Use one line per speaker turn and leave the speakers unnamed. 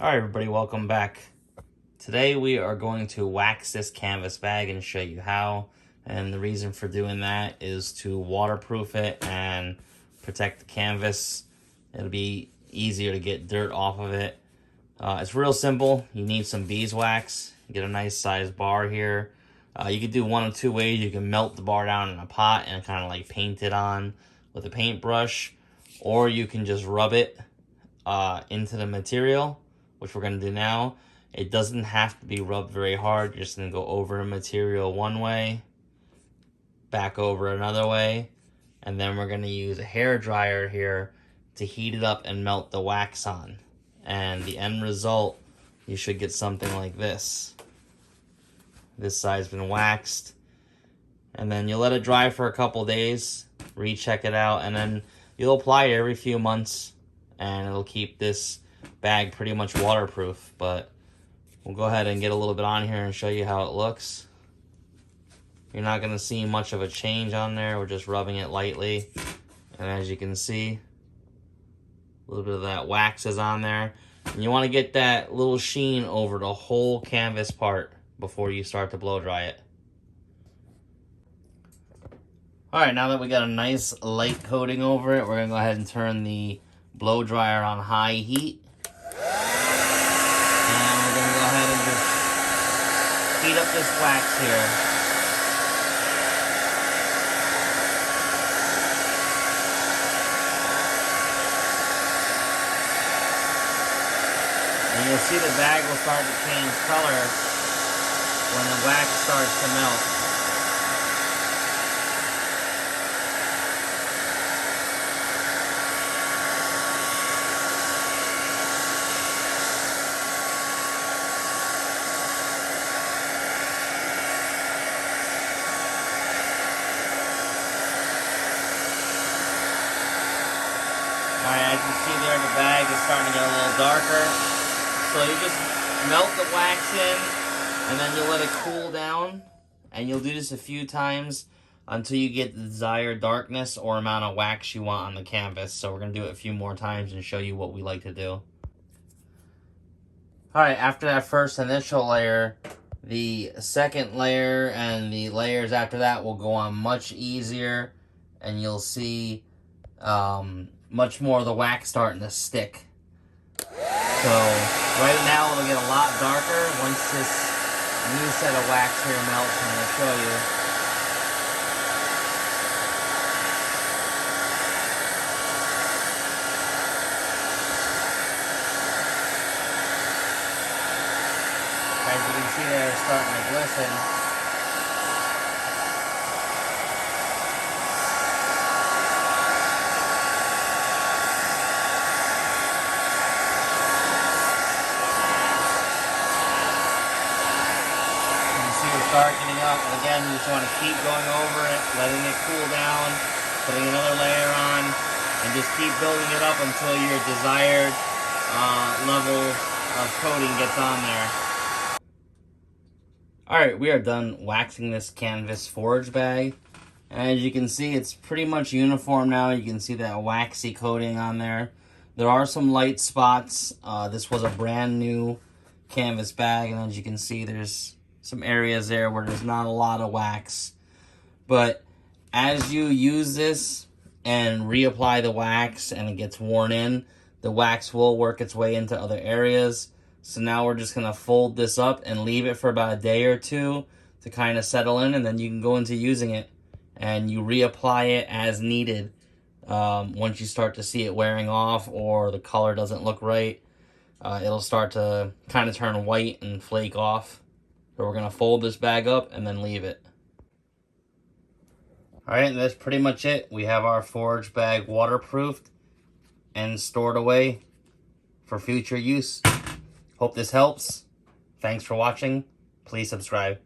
Alright everybody, welcome back. Today we are going to wax this canvas bag and show you how. And the reason for doing that is to waterproof it and protect the canvas. It'll be easier to get dirt off of it. It's real simple. You need some beeswax. Get a nice sized bar here. You can do one of two ways. You can melt the bar down in a pot and kind of like paint it on with a paintbrush. Or you can just rub it into the material, which we're going to do now. It doesn't have to be rubbed very hard. You're just going to go over a material one way, back over another way, and then we're going to use a hair dryer here to heat it up and melt the wax on. And the end result, you should get something like this. This side's been waxed. And then you'll let it dry for a couple days, recheck it out, and then you'll apply it every few months, and it'll keep this bag pretty much waterproof. But we'll go ahead and get a little bit on here and show you how it looks. You're not going to see much of a change on there. We're just rubbing it lightly. And as you can see, a little bit of that wax is on there. And you want to get that little sheen over the whole canvas part before you start to blow dry it. Alright, now that we got a nice light coating over it, we're going to go ahead and turn the blow dryer on high heat. And we're going to go ahead and just heat up this wax here. And you'll see the bag will start to change color when the wax starts to melt. Alright, as you see there, the bag is starting to get a little darker. So you just melt the wax in, and then you'll let it cool down. And you'll do this a few times until you get the desired darkness or amount of wax you want on the canvas. So we're going to do it a few more times and show you what we like to do. Alright, after that first initial layer, the second layer and the layers after that will go on much easier. And you'll see much more of the wax starting to stick. So right now it'll get a lot darker once this new set of wax here melts. I'm going to show you. As you can see there, it's starting to glisten. Darkening up, and again, you just want to keep going over it, letting it cool down, putting another layer on, and just keep building it up until your desired level of coating gets on there. Alright, we are done waxing this canvas forage bag. And as you can see, it's pretty much uniform now. You can see that waxy coating on there. There are some light spots. This was a brand new canvas bag, and as you can see, there's some areas there where there's not a lot of wax. But as you use this and reapply the wax and it gets worn in, the wax will work its way into other areas. So now we're just going to fold this up and leave it for about a day or two to kind of settle in, and then you can go into using it. And you reapply it as needed once you start to see it wearing off or the color doesn't look right. It'll start to kind of turn white and flake off. So we're going to fold this bag up and then leave it. Alright, that's pretty much it. We have our forage bag waterproofed and stored away for future use. Hope this helps. Thanks for watching. Please subscribe.